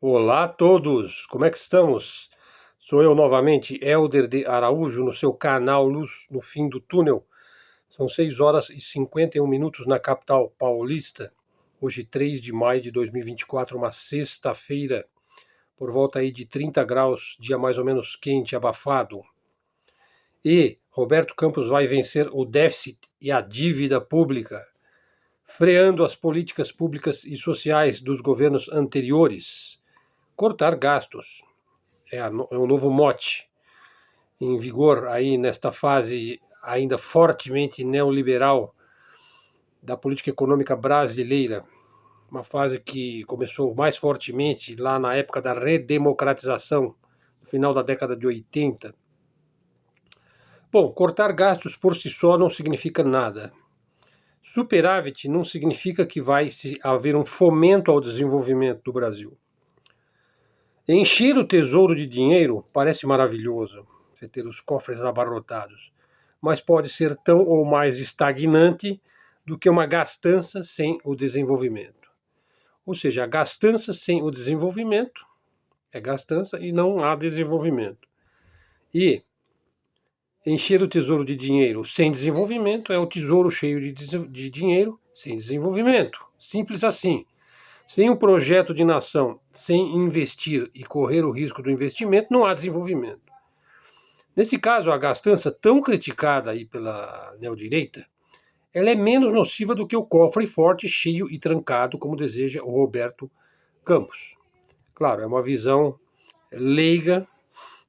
Olá a todos, como é que estamos? Sou eu novamente, Helder de Araújo, no seu canal Luz no Fim do Túnel. São 6 horas e 51 minutos na capital paulista. Hoje, 3 de maio de 2024, uma sexta-feira, por volta aí de 30 graus, dia mais ou menos quente, abafado. E Roberto Campos vai vencer o déficit e a dívida pública, freando as políticas públicas e sociais dos governos anteriores. Cortar gastos. É o novo mote em vigor aí nesta fase ainda fortemente neoliberal da política econômica brasileira, uma fase que começou mais fortemente lá na época da redemocratização, no final da década de 80. Bom, cortar gastos por si só não significa nada. Superávit não significa que vai haver um fomento ao desenvolvimento do Brasil. Encher o tesouro de dinheiro parece maravilhoso, você ter os cofres abarrotados, mas pode ser tão ou mais estagnante do que uma gastança sem o desenvolvimento. Ou seja, a gastança sem o desenvolvimento é gastança e não há desenvolvimento. E encher o tesouro de dinheiro sem desenvolvimento é o tesouro cheio de dinheiro sem desenvolvimento. Simples assim. Sem um projeto de nação, sem investir e correr o risco do investimento, não há desenvolvimento. Nesse caso, a gastança, tão criticada aí pela neodireita, ela é menos nociva do que o cofre forte, cheio e trancado, como deseja o Roberto Campos. Claro, é uma visão leiga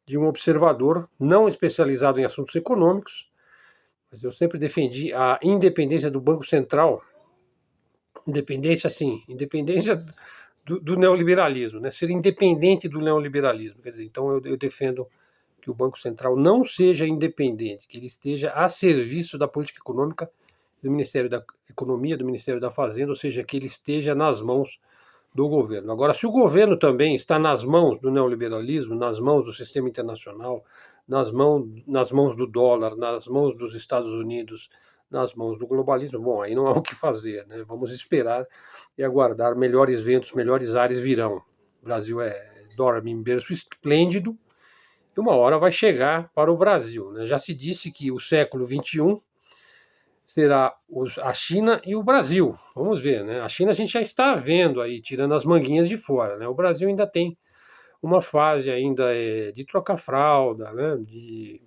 de um observador não especializado em assuntos econômicos, mas eu sempre defendi a independência do Banco Central. Independência, sim, independência do neoliberalismo, né? Ser independente do neoliberalismo. Quer dizer, então eu defendo que o Banco Central não seja independente, que ele esteja a serviço da política econômica do Ministério da Economia, do Ministério da Fazenda, ou seja, que ele esteja nas mãos do governo. Agora, se o governo também está nas mãos do neoliberalismo, nas mãos do sistema internacional, nas mãos do dólar, nas mãos dos Estados Unidos, nas mãos do globalismo, bom, aí não há o que fazer, né? Vamos esperar e aguardar, melhores ventos, melhores ares virão. O Brasil dorme em berço esplêndido e uma hora vai chegar para o Brasil, né? Já se disse que o século XXI será a China e o Brasil. Vamos ver, né? A China a gente já está vendo aí, tirando as manguinhas de fora, né? O Brasil ainda tem uma fase ainda de trocar fralda, né? De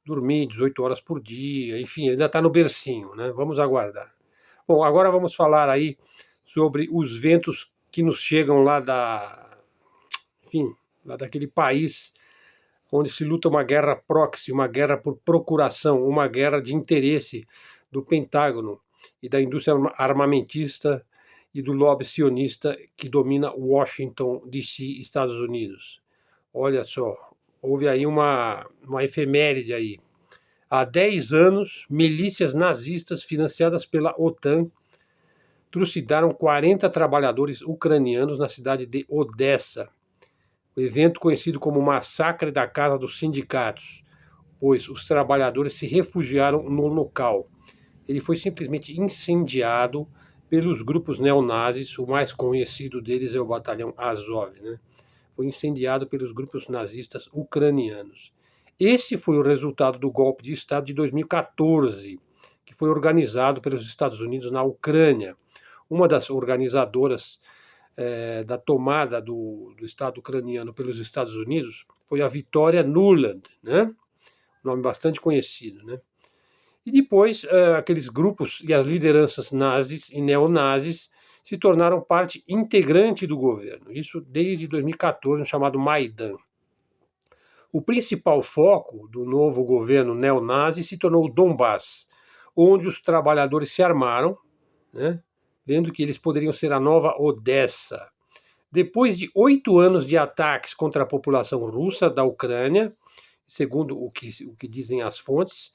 dormir 18 horas por dia, enfim, ainda está no bercinho, né? Vamos aguardar. Bom, agora vamos falar aí sobre os ventos que nos chegam enfim, lá daquele país onde se luta uma guerra proxy, uma guerra por procuração, uma guerra de interesse do Pentágono e da indústria armamentista e do lobby sionista que domina Washington, D.C., Estados Unidos. Olha só, houve aí uma efeméride aí. Há 10 anos, milícias nazistas financiadas pela OTAN trucidaram 40 trabalhadores ucranianos na cidade de Odessa. O evento conhecido como Massacre da Casa dos Sindicatos, pois os trabalhadores se refugiaram no local. Ele foi simplesmente incendiado pelos grupos neonazis, o mais conhecido deles é o Batalhão Azov, né? Foi incendiado pelos grupos nazistas ucranianos. Esse foi o resultado do golpe de Estado de 2014, que foi organizado pelos Estados Unidos na Ucrânia. Uma das organizadoras da tomada do Estado ucraniano pelos Estados Unidos foi a Victoria Nuland, né? Nome bastante conhecido, né? E depois aqueles grupos e as lideranças nazis e neonazis se tornaram parte integrante do governo, isso desde 2014, no chamado Maidan. O principal foco do novo governo neonazi se tornou o Donbass, onde os trabalhadores se armaram, né, vendo que eles poderiam ser a nova Odessa. Depois de 8 anos de ataques contra a população russa da Ucrânia, segundo o que dizem as fontes,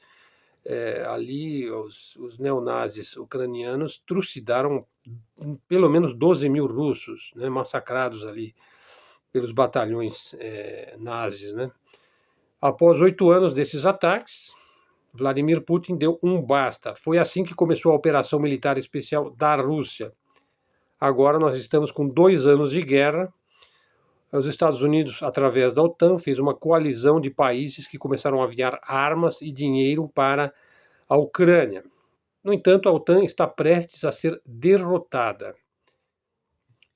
ali os neonazis ucranianos trucidaram pelo menos 12 mil russos, né, massacrados ali pelos batalhões nazis, né. Após 8 anos desses ataques, Vladimir Putin deu um basta. Foi assim que começou a operação militar especial da Rússia. Agora nós estamos com 2 anos de guerra, Os Estados Unidos, através da OTAN, fez uma coalizão de países que começaram a enviar armas e dinheiro para a Ucrânia. No entanto, a OTAN está prestes a ser derrotada.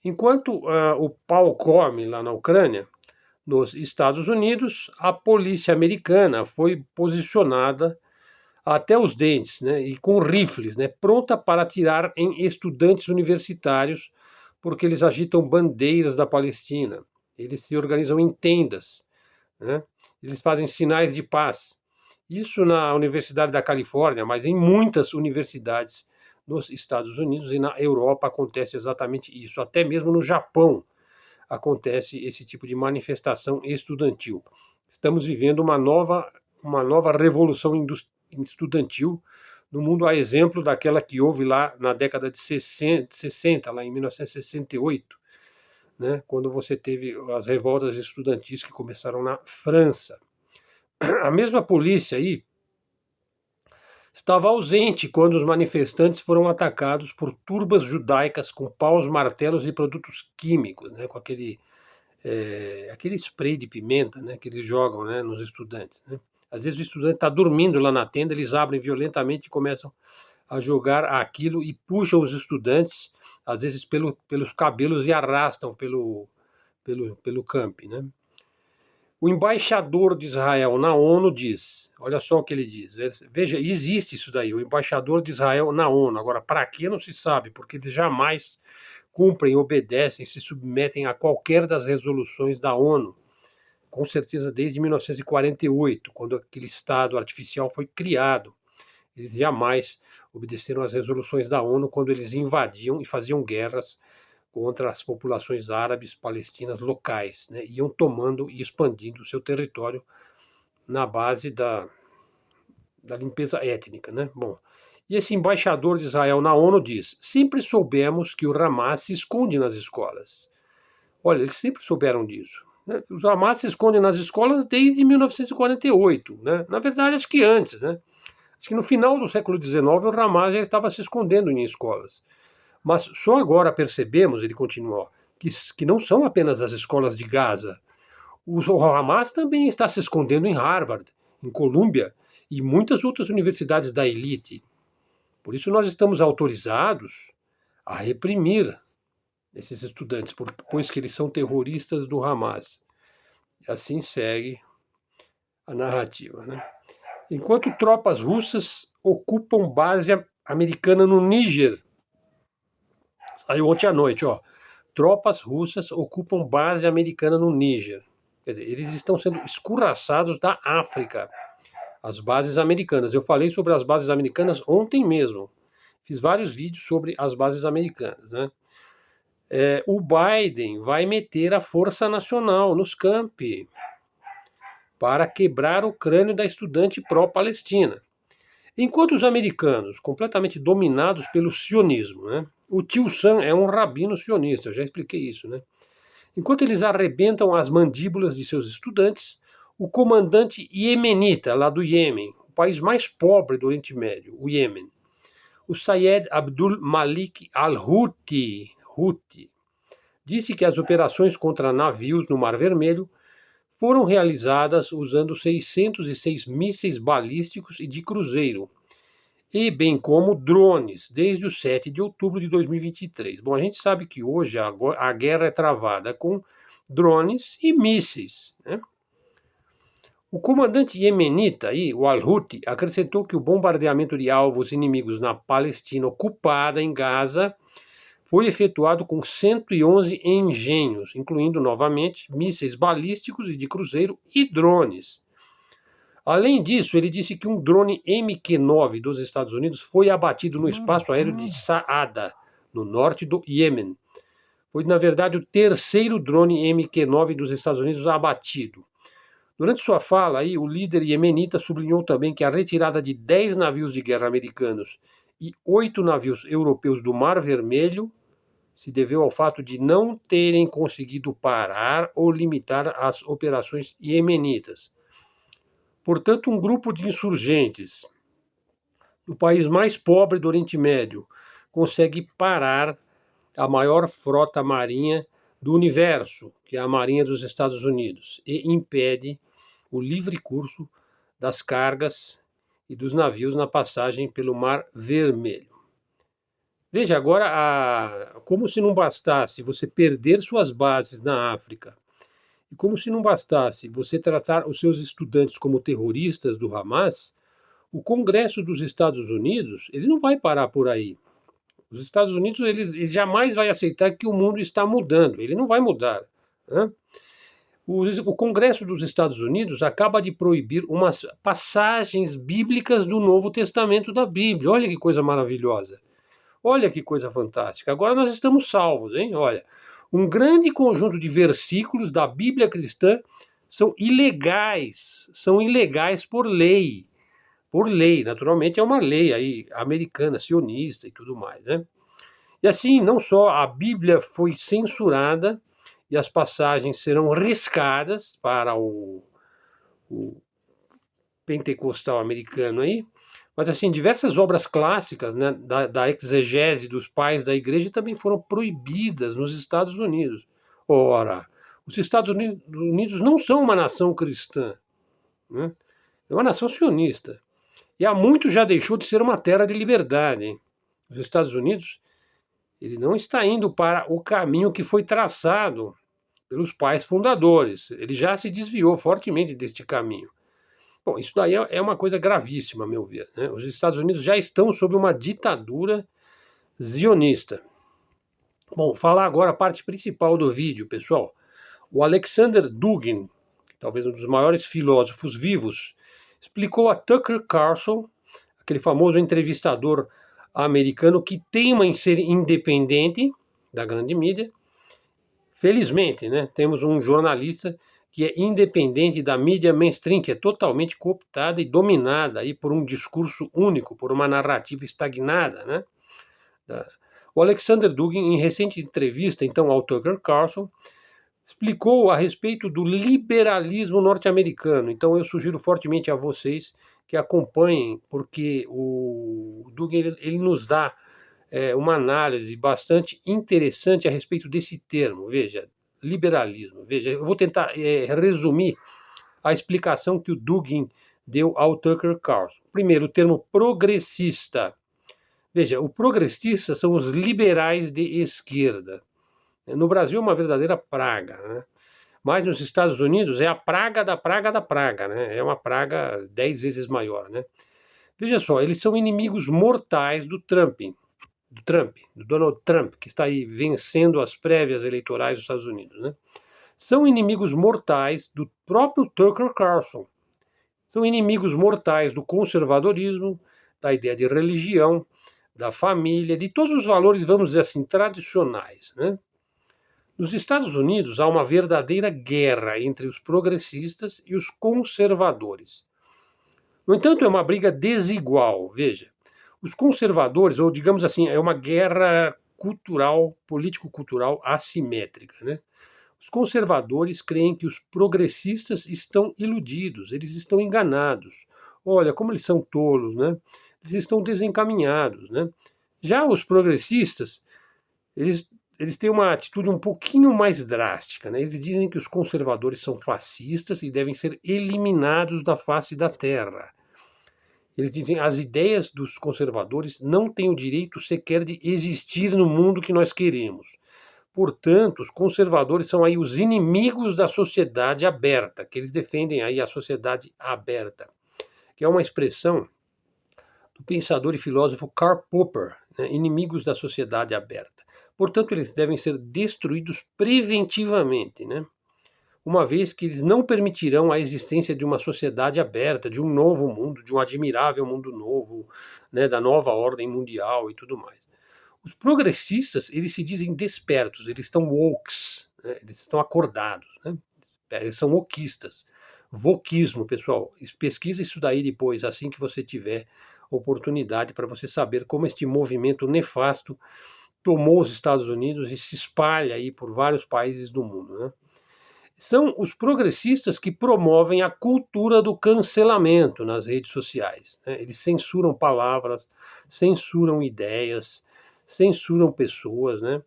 Enquanto o pau come lá na Ucrânia, nos Estados Unidos, a polícia americana foi posicionada até os dentes, né, e com rifles, né, pronta para atirar em estudantes universitários, porque eles agitam bandeiras da Palestina. Eles se organizam em tendas, né, eles fazem sinais de paz. Isso na Universidade da Califórnia, mas em muitas universidades nos Estados Unidos e na Europa acontece exatamente isso. Até mesmo no Japão acontece esse tipo de manifestação estudantil. Estamos vivendo uma nova revolução estudantil no mundo, a exemplo daquela que houve lá na década de 60 lá em 1968, né, quando você teve as revoltas estudantis que começaram na França. A mesma polícia aí estava ausente quando os manifestantes foram atacados por turbas judaicas com paus, martelos e produtos químicos, né, com aquele spray de pimenta, né, que eles jogam, né, nos estudantes. Né. Às vezes o estudante está dormindo lá na tenda, eles abrem violentamente e começam a jogar aquilo e puxam os estudantes, às vezes pelos cabelos, e arrastam pelo camp, né. O embaixador de Israel na ONU diz, olha só o que ele diz, veja, existe isso daí, o embaixador de Israel na ONU. Agora, para que não se sabe, porque eles jamais cumprem, obedecem, se submetem a qualquer das resoluções da ONU, com certeza desde 1948, quando aquele Estado artificial foi criado. Eles jamais obedeceram às resoluções da ONU quando eles invadiam e faziam guerras contra as populações árabes palestinas locais, né? Iam tomando e expandindo o seu território na base da limpeza étnica, né? Bom, e esse embaixador de Israel na ONU diz: sempre soubemos que o Hamas se esconde nas escolas. Olha, eles sempre souberam disso. Né? Os Hamas se escondem nas escolas desde 1948, né? Na verdade, acho que antes, né? Acho que no final do século XIX o Hamas já estava se escondendo em escolas. Mas só agora percebemos, ele continuou, que não são apenas as escolas de Gaza. O Hamas também está se escondendo em Harvard, em Colômbia e muitas outras universidades da elite. Por isso nós estamos autorizados a reprimir esses estudantes, pois que eles são terroristas do Hamas. E assim segue a narrativa, né? Enquanto tropas russas ocupam base americana no Níger. Saiu ontem à noite, ó. Tropas russas ocupam base americana no Níger. Quer dizer, eles estão sendo escorraçados da África. As bases americanas. Eu falei sobre as bases americanas ontem mesmo. Fiz vários vídeos sobre as bases americanas, né? O Biden vai meter a força nacional nos campi para quebrar o crânio da estudante pró-Palestina. Enquanto os americanos, completamente dominados pelo sionismo, né? O tio Sam é um rabino sionista, eu já expliquei isso, né? Enquanto eles arrebentam as mandíbulas de seus estudantes, o comandante iemenita, lá do Iêmen, o país mais pobre do Oriente Médio, o Iêmen, o Sayed Abdul Malik al-Houthi, disse que as operações contra navios no Mar Vermelho foram realizadas usando 606 mísseis balísticos e de cruzeiro, e bem como drones, desde o 7 de outubro de 2023. Bom, a gente sabe que hoje a guerra é travada com drones e mísseis, né? O comandante iemenita, o al-Houthi, acrescentou que o bombardeamento de alvos inimigos na Palestina ocupada, em Gaza, foi efetuado com 111 engenhos, incluindo novamente mísseis balísticos e de cruzeiro e drones. Além disso, ele disse que um drone MQ-9 dos Estados Unidos foi abatido no espaço aéreo de Saada, no norte do Iêmen. Foi, na verdade, o terceiro drone MQ-9 dos Estados Unidos abatido. Durante sua fala, o líder iemenita sublinhou também que a retirada de 10 navios de guerra americanos e 8 navios europeus do Mar Vermelho se deveu ao fato de não terem conseguido parar ou limitar as operações iemenitas. Portanto, um grupo de insurgentes do país mais pobre do Oriente Médio consegue parar a maior frota marinha do universo, que é a Marinha dos Estados Unidos, e impede o livre curso das cargas e dos navios na passagem pelo Mar Vermelho. Veja, agora, como se não bastasse você perder suas bases na África, e como se não bastasse você tratar os seus estudantes como terroristas do Hamas, o Congresso dos Estados Unidos, ele não vai parar por aí. Os Estados Unidos, ele jamais vai aceitar que o mundo está mudando, ele não vai mudar, né? O Congresso dos Estados Unidos acaba de proibir umas passagens bíblicas do Novo Testamento da Bíblia. Olha que coisa maravilhosa. Olha que coisa fantástica. Agora nós estamos salvos, hein? Olha, um grande conjunto de versículos da Bíblia cristã são ilegais por lei. Por lei, naturalmente é uma lei aí americana, sionista e tudo mais, né? E assim, não só a Bíblia foi censurada e as passagens serão riscadas para o pentecostal americano aí, mas assim, diversas obras clássicas, né, da exegese dos pais da igreja também foram proibidas nos Estados Unidos. Ora, os Estados Unidos não são uma nação cristã, né? É uma nação sionista. E há muito já deixou de ser uma terra de liberdade, hein? Os Estados Unidos, ele não está indo para o caminho que foi traçado pelos pais fundadores. Ele já se desviou fortemente deste caminho. Bom, isso daí é uma coisa gravíssima, a meu ver, né? Os Estados Unidos já estão sob uma ditadura zionista. Bom, falar agora a parte principal do vídeo, pessoal. O Alexander Dugin, talvez um dos maiores filósofos vivos, explicou a Tucker Carlson, aquele famoso entrevistador americano que teima em ser independente da grande mídia. Felizmente, né, temos um jornalista que é independente da mídia mainstream, que é totalmente cooptada e dominada aí por um discurso único, por uma narrativa estagnada, né? O Alexander Dugin, em recente entrevista, então, ao Tucker Carlson, explicou a respeito do liberalismo norte-americano. Então, eu sugiro fortemente a vocês que acompanhem, porque o Dugin ele nos dá uma análise bastante interessante a respeito desse termo. Veja, liberalismo. Veja, eu vou tentar resumir a explicação que o Dugin deu ao Tucker Carlson. Primeiro, o termo progressista. Veja, o progressista são os liberais de esquerda. No Brasil é uma verdadeira praga, né? Mas nos Estados Unidos é a praga da praga da praga, né? É uma praga 10 vezes maior, né? Veja só, eles são inimigos mortais do Donald Trump, que está aí vencendo as prévias eleitorais dos Estados Unidos, né? São inimigos mortais do próprio Tucker Carlson. São inimigos mortais do conservadorismo, da ideia de religião, da família, de todos os valores, vamos dizer assim, tradicionais, né? Nos Estados Unidos há uma verdadeira guerra entre os progressistas e os conservadores. No entanto, é uma briga desigual, veja. Os conservadores, ou digamos assim, é uma guerra cultural, político-cultural assimétrica, né? Os conservadores creem que os progressistas estão iludidos, eles estão enganados. Olha, como eles são tolos, né? Eles estão desencaminhados, né? Já os progressistas, eles têm uma atitude um pouquinho mais drástica, né? Eles dizem que os conservadores são fascistas e devem ser eliminados da face da terra. Eles dizem que as ideias dos conservadores não têm o direito sequer de existir no mundo que nós queremos. Portanto, os conservadores são aí os inimigos da sociedade aberta, que eles defendem aí a sociedade aberta, que é uma expressão do pensador e filósofo Karl Popper, né? Inimigos da sociedade aberta. Portanto, eles devem ser destruídos preventivamente, né? Uma vez que eles não permitirão a existência de uma sociedade aberta, de um novo mundo, de um admirável mundo novo, né, da nova ordem mundial e tudo mais. Os progressistas, eles se dizem despertos, eles estão wokes, né, eles estão acordados, né, eles são wokistas. Wokismo, pessoal, pesquisa isso daí depois, assim que você tiver oportunidade, para você saber como este movimento nefasto tomou os Estados Unidos e se espalha aí por vários países do mundo, né? São os progressistas que promovem a cultura do cancelamento nas redes sociais, né? Eles censuram palavras, censuram ideias, censuram pessoas, né?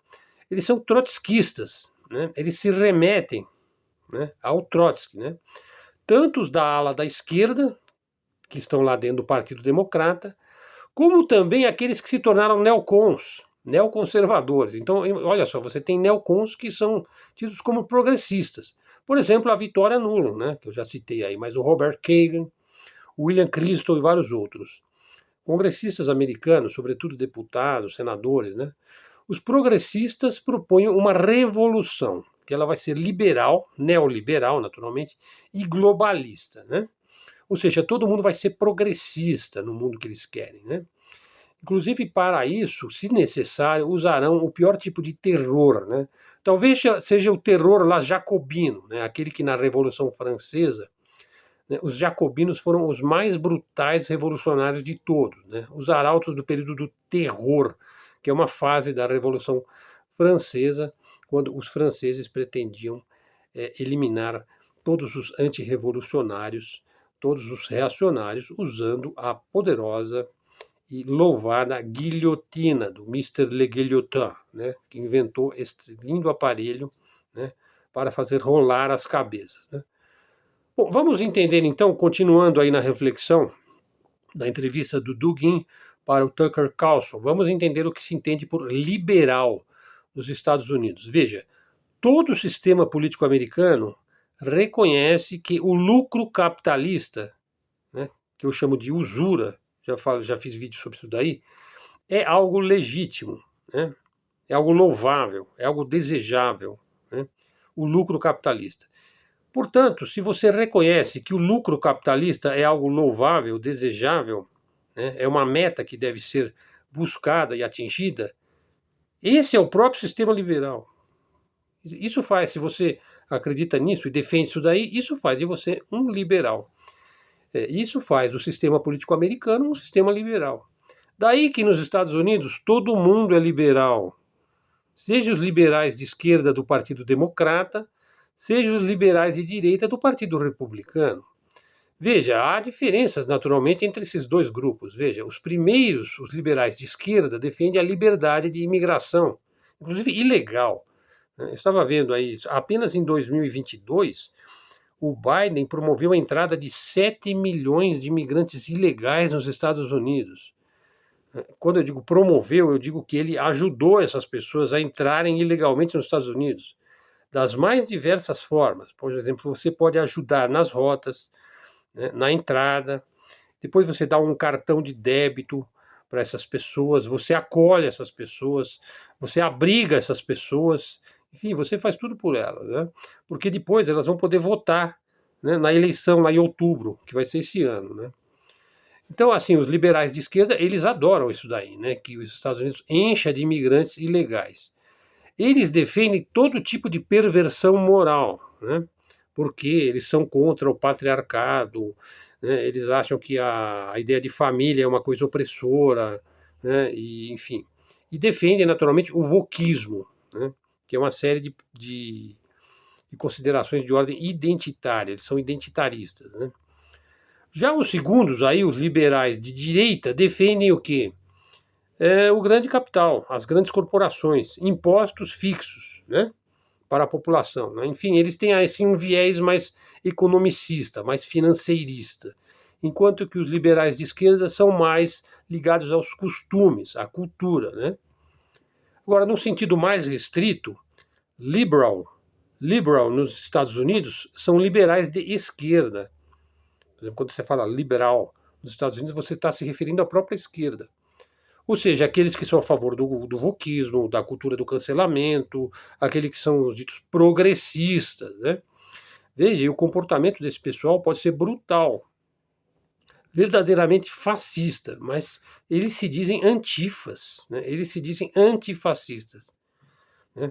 Eles são trotskistas, né, eles se remetem, né, ao Trotsky, né? Tanto os da ala da esquerda, que estão lá dentro do Partido Democrata, como também aqueles que se tornaram neocons, neoconservadores. Então, olha só, você tem neocons que são tidos como progressistas. Por exemplo, a Victoria Nuland, né, que eu já citei aí, mas o Robert Kagan, o William Christou e vários outros. Congressistas americanos, sobretudo deputados, senadores, né? Os progressistas propõem uma revolução, que ela vai ser liberal, neoliberal, naturalmente, e globalista, né? Ou seja, todo mundo vai ser progressista no mundo que eles querem, né? Inclusive, para isso, se necessário, usarão o pior tipo de terror, né? Talvez seja o terror lá jacobino, né? Aquele que na Revolução Francesa, né, os jacobinos foram os mais brutais revolucionários de todos, né? Os arautos do período do terror, que é uma fase da Revolução Francesa, quando os franceses pretendiam eliminar todos os antirrevolucionários, todos os reacionários, usando a poderosa e louvada guilhotina do Mr. Le Guillotin, né, que inventou este lindo aparelho, né, para fazer rolar as cabeças, né. Bom, vamos entender então, continuando aí na reflexão da entrevista do Dugin para o Tucker Carlson, vamos entender o que se entende por liberal nos Estados Unidos. Veja, todo o sistema político americano reconhece que o lucro capitalista, né, que eu chamo de usura, já fiz vídeo sobre isso daí, é algo legítimo, né? É algo louvável, é algo desejável, né? O lucro capitalista. Portanto, se você reconhece que o lucro capitalista é algo louvável, desejável, né, é uma meta que deve ser buscada e atingida, esse é o próprio sistema liberal. Isso faz, se você acredita nisso e defende isso daí, isso faz de você um liberal. Isso faz o sistema político americano um sistema liberal. Daí que nos Estados Unidos todo mundo é liberal. Seja os liberais de esquerda do Partido Democrata, seja os liberais de direita do Partido Republicano. Veja, há diferenças naturalmente entre esses dois grupos. Veja, os primeiros, os liberais de esquerda, defendem a liberdade de imigração, inclusive ilegal. Eu estava vendo aí, apenas em 2022, o Biden promoveu a entrada de 7 milhões de imigrantes ilegais nos Estados Unidos. Quando eu digo promoveu, eu digo que ele ajudou essas pessoas a entrarem ilegalmente nos Estados Unidos, das mais diversas formas. Por exemplo, você pode ajudar nas rotas, né, na entrada, depois você dá um cartão de débito para essas pessoas, você acolhe essas pessoas, você abriga essas pessoas, enfim, você faz tudo por elas, né? Porque depois elas vão poder votar, né, na eleição lá em outubro, que vai ser esse ano, né? Então, assim, os liberais de esquerda, eles adoram isso daí, né? Que os Estados Unidos encha de imigrantes ilegais. Eles defendem todo tipo de perversão moral, né? Porque eles são contra o patriarcado, né? Eles acham que a ideia de família é uma coisa opressora, né? E, enfim. E defendem, naturalmente, o wokismo, né? Que é uma série de considerações de ordem identitária, eles são identitaristas, né? Já os segundos, aí, os liberais de direita, defendem o quê? O grande capital, as grandes corporações, impostos fixos, né, para a população, né? Enfim, eles têm assim um viés mais economicista, mais financeirista, enquanto que os liberais de esquerda são mais ligados aos costumes, à cultura, né? Agora, no sentido mais restrito, liberal nos Estados Unidos são liberais de esquerda. Por exemplo, quando você fala liberal nos Estados Unidos, você está se referindo à própria esquerda. Ou seja, aqueles que são a favor do wokismo, da cultura do cancelamento, aqueles que são os ditos progressistas, né? Veja, e o comportamento desse pessoal pode ser brutal, verdadeiramente fascista, mas eles se dizem antifas, né? Eles se dizem antifascistas, né?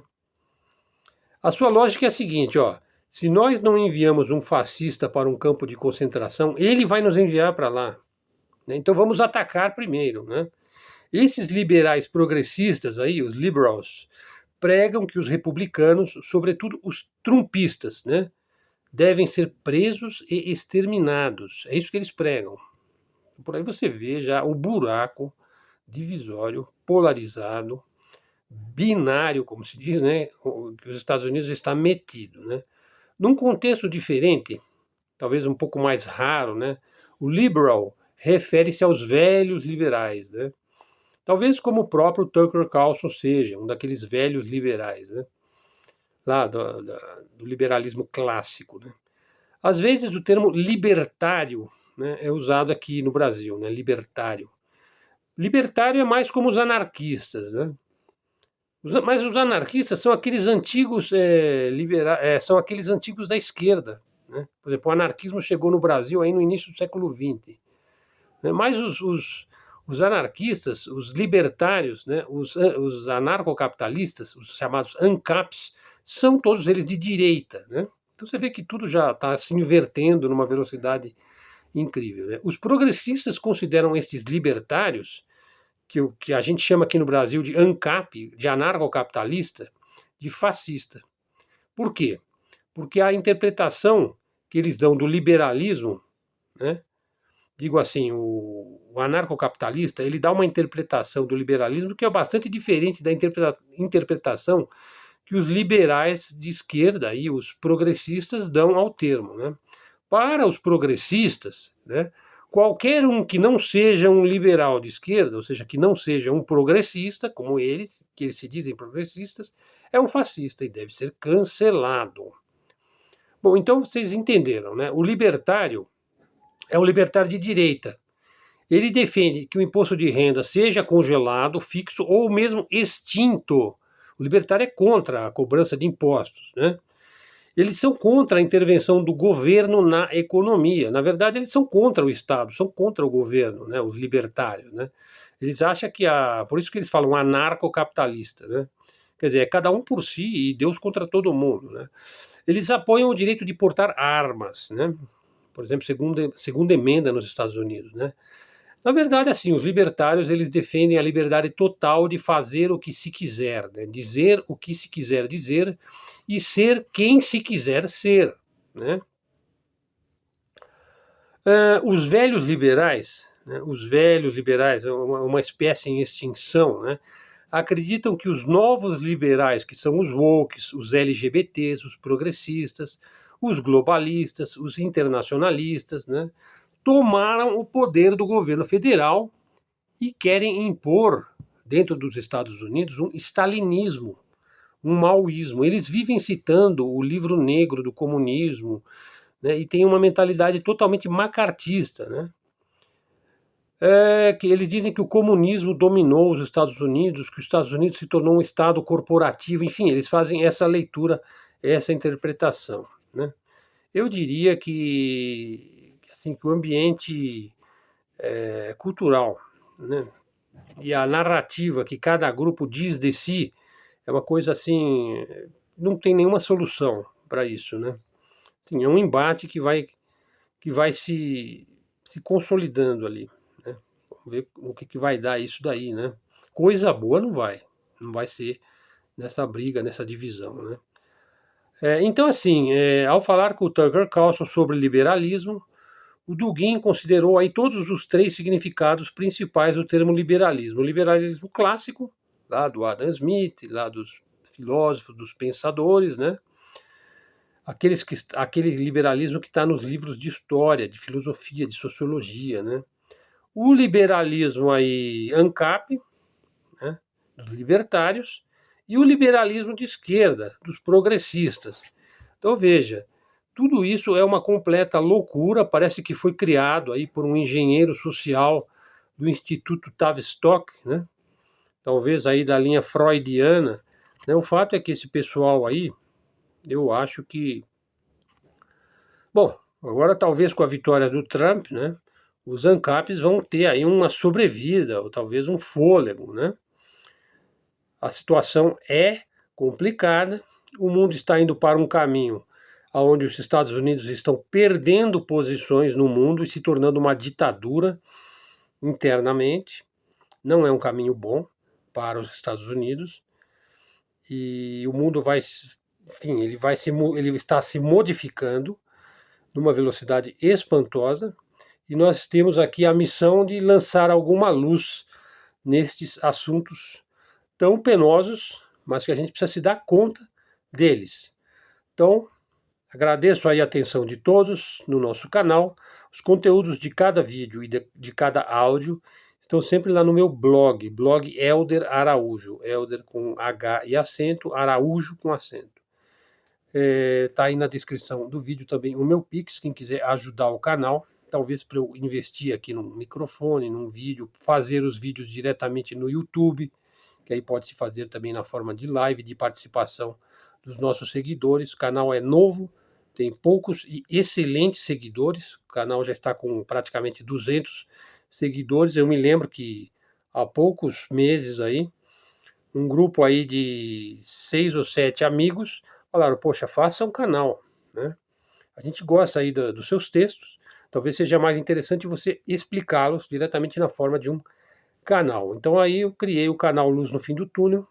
A sua lógica é a seguinte, ó, se nós não enviamos um fascista para um campo de concentração, ele vai nos enviar para lá, né? Então vamos atacar primeiro, né? Esses liberais progressistas aí, os liberals, pregam que os republicanos, sobretudo os trumpistas, né, devem ser presos e exterminados. É isso que eles pregam. Por aí você vê já o buraco divisório, polarizado, binário, como se diz, né, que os Estados Unidos está metido, né. Num contexto diferente, talvez um pouco mais raro, né, o liberal refere-se aos velhos liberais, né, talvez como o próprio Tucker Carlson seja, um daqueles velhos liberais, né, lá do liberalismo clássico, né. Às vezes o termo libertário, né, é usado aqui no Brasil, né, libertário. Libertário é mais como os anarquistas, né? Mas os anarquistas são aqueles antigos são aqueles antigos da esquerda, né? Por exemplo, o anarquismo chegou no Brasil aí no início do século XX, né? Mas os anarquistas, os libertários, né? Os anarcocapitalistas, os chamados ANCAPs, são todos eles de direita, né? Então você vê que tudo já está se invertendo numa velocidade incrível, né? Os progressistas consideram estes libertários que a gente chama aqui no Brasil de ANCAP, de anarcocapitalista, de fascista. Por quê? Porque a interpretação que eles dão do liberalismo, né, digo assim, o anarcocapitalista, ele dá uma interpretação do liberalismo que é bastante diferente da interpretação que os liberais de esquerda e os progressistas dão ao termo, né? Para os progressistas, né, qualquer um que não seja um liberal de esquerda, ou seja, que não seja um progressista, como eles, que eles se dizem progressistas, é um fascista e deve ser cancelado. Bom, então vocês entenderam, né? O libertário é um libertário de direita. Ele defende que o imposto de renda seja congelado, fixo ou mesmo extinto. O libertário é contra a cobrança de impostos, né? Eles são contra a intervenção do governo na economia. Na verdade, eles são contra o Estado, são contra o governo, né, os libertários, né? Eles acham que por isso que eles falam anarcocapitalista, né? Quer dizer, é cada um por si e Deus contra todo mundo, né? Eles apoiam o direito de portar armas, né? Por exemplo, segunda emenda nos Estados Unidos, né? Na verdade, assim, os libertários eles defendem a liberdade total de fazer o que se quiser, né? Dizer o que se quiser dizer e ser quem se quiser ser, né? Os velhos liberais, né, é uma espécie em extinção, né, acreditam que os novos liberais, que são os wokes, os LGBTs, os progressistas, os globalistas, os internacionalistas, né, tomaram o poder do governo federal e querem impor, dentro dos Estados Unidos, um stalinismo, um maoísmo. Eles vivem citando o livro negro do comunismo, né, e tem uma mentalidade totalmente macartista, né? Que eles dizem que o comunismo dominou os Estados Unidos, que os Estados Unidos se tornou um estado corporativo, enfim, eles fazem essa leitura, essa interpretação, né? Eu diria que o ambiente cultural, né, e a narrativa que cada grupo diz de si é uma coisa assim, não tem nenhuma solução para isso, né? Sim, é um embate que vai se consolidando ali, né? Vamos ver o que vai dar isso daí, né? Coisa boa não vai ser nessa briga, nessa divisão, né? Então, assim, ao falar com o Tucker Carlson sobre liberalismo, o Dugin considerou aí todos os três significados principais do termo liberalismo. O liberalismo clássico, lá do Adam Smith, lá dos filósofos, dos pensadores, né? Aquele liberalismo que está nos livros de história, de filosofia, de sociologia, né? O liberalismo aí ANCAP, né, dos libertários, e o liberalismo de esquerda, dos progressistas. Então veja, tudo isso é uma completa loucura, parece que foi criado aí por um engenheiro social do Instituto Tavistock, né? Talvez aí da linha freudiana, né? O fato é que esse pessoal aí, eu acho que, bom, agora talvez com a vitória do Trump, né, os ANCAPs vão ter aí uma sobrevida, ou talvez um fôlego, né? A situação é complicada, o mundo está indo para um caminho onde os Estados Unidos estão perdendo posições no mundo e se tornando uma ditadura internamente. Não é um caminho bom para os Estados Unidos e o mundo enfim, ele está se modificando numa velocidade espantosa e nós temos aqui a missão de lançar alguma luz nestes assuntos tão penosos, mas que a gente precisa se dar conta deles. Então, agradeço aí a atenção de todos no nosso canal. Os conteúdos de cada vídeo e de cada áudio estão sempre lá no meu blog Helder Araújo, Helder com H e acento, Araújo com acento. Tá aí na descrição do vídeo também o meu Pix, quem quiser ajudar o canal, talvez para eu investir aqui num microfone, num vídeo, fazer os vídeos diretamente no YouTube, que aí pode se fazer também na forma de live, de participação dos nossos seguidores. O canal é novo, tem poucos e excelentes seguidores, o canal já está com praticamente 200 seguidores. Eu me lembro que há poucos meses aí, um grupo aí de 6 ou 7 amigos falaram, poxa, faça um canal, né? A gente gosta aí dos seus textos, talvez seja mais interessante você explicá-los diretamente na forma de um canal. Então aí eu criei o canal Luz no Fim do Túnel,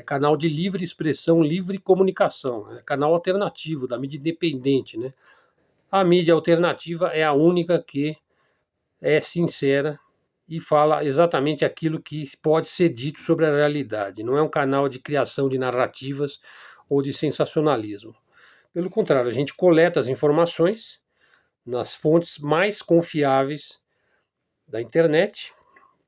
canal de livre expressão, livre comunicação, canal alternativo da mídia independente, né? A mídia alternativa é a única que é sincera e fala exatamente aquilo que pode ser dito sobre a realidade. Não é um canal de criação de narrativas ou de sensacionalismo. Pelo contrário, a gente coleta as informações nas fontes mais confiáveis da internet,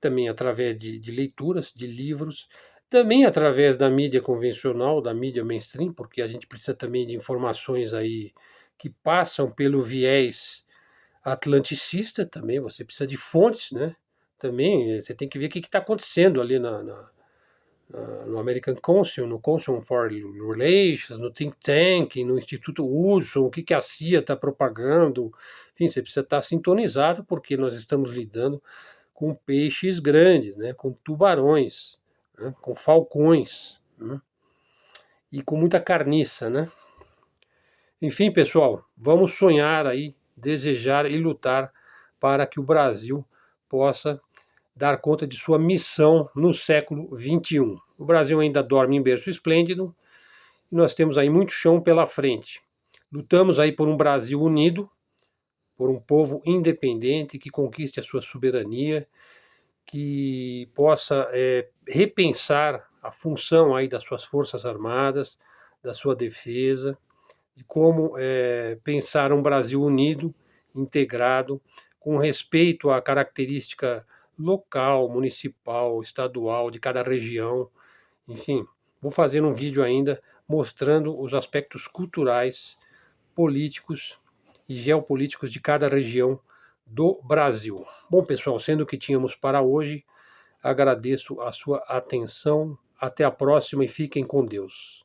também através de leituras, de livros, também através da mídia convencional, da mídia mainstream, porque a gente precisa também de informações aí que passam pelo viés atlanticista também, você precisa de fontes, né? Também você tem que ver o que está acontecendo ali no American Council, no Council on Foreign Relations, no Think Tank, no Instituto Hudson, o que a CIA está propagando. Enfim, você precisa estar sintonizado, porque nós estamos lidando com peixes grandes, né? Com tubarões, né? Com falcões, né? E com muita carniça, né? Enfim, pessoal, vamos sonhar aí, desejar e lutar para que o Brasil possa dar conta de sua missão no século XXI. O Brasil ainda dorme em berço esplêndido e nós temos aí muito chão pela frente. Lutamos aí por um Brasil unido, por um povo independente que conquiste a sua soberania, que possa repensar a função aí das suas forças armadas, da sua defesa, de como pensar um Brasil unido, integrado, com respeito à característica local, municipal, estadual, de cada região. Enfim, vou fazer um vídeo ainda mostrando os aspectos culturais, políticos e geopolíticos de cada região do Brasil. Bom, pessoal, sendo o que tínhamos para hoje, agradeço a sua atenção. Até a próxima e fiquem com Deus.